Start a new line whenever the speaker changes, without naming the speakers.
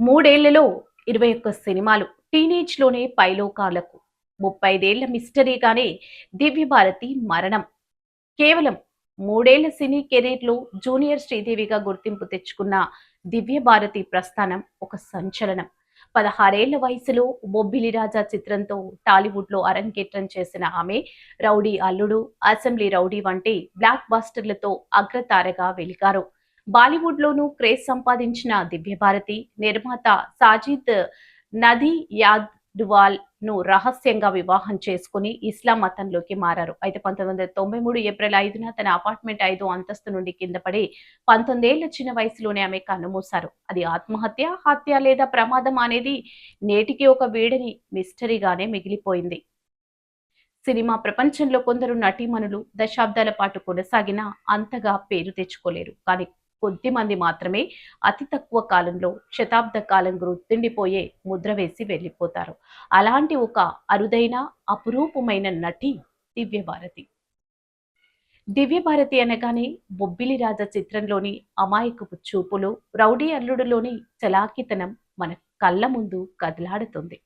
మూడేళ్లలో 21 సినిమాలు. టీనేజ్‌లోనే పైలోకాలకు. 35 మిస్టరీగానే దివ్యభారతి మరణం. కేవలం మూడేళ్ల సినీ కెరీర్‌లో జూనియర్ శ్రీదేవిగా గుర్తింపు తెచ్చుకున్న దివ్యభారతి ప్రస్థానం ఒక సంచలనం. 16 వయసులో 'బొబ్బిలి రాజా' చిత్రంతో టాలీవుడ్‌లో అరంగేట్రం చేసిన ఆమె 'రౌడీ అల్లుడు', 'అసెంబ్లీ రౌడీ' వంటి బ్లాక్ బస్టర్లతో అగ్రతారగా వెలిగారు. బాలీవుడ్‌లోనూ క్రేజ్ సంపాదించిన దివ్యభారతి నిర్మాత సాజిద్ నదియాద్వాల్‌ను రహస్యంగా వివాహం చేసుకుని ఇస్లాం మతంలోకి మారారు. అయితే 1993 ఏప్రిల్ 5న తన అపార్ట్మెంట్ 5వ అంతస్తు నుండి కింద పడి 19 ఏళ్ల చిన్న వయసులోనే ఆమె కన్నుమూశారు. అది ఆత్మహత్య, హత్య లేదా ప్రమాదం అనేది నేటికి ఒక వీడని మిస్టరీగానే మిగిలిపోయింది. సినిమా ప్రపంచంలో కొందరు నటీమణులు దశాబ్దాల పాటు కొనసాగినా అంతగా పేరు తెచ్చుకోలేరు. కానీ కొద్దిమంది మాత్రమే అతి తక్కువ కాలంలో శతాబ్ద కాలం గుర్తుండిపోయే ముద్ర వేసి వెళ్ళిపోతారు. అలాంటి ఒక అరుదైన, అపురూపమైన నటి దివ్యభారతి. దివ్యభారతి అనగానే 'బొబ్బిలి రాజా' చిత్రంలోని అమాయకపు చూపులు, 'రౌడీ అల్లుడులోని చలాకితనం మన కళ్ళ ముందు కదలాడుతుంది.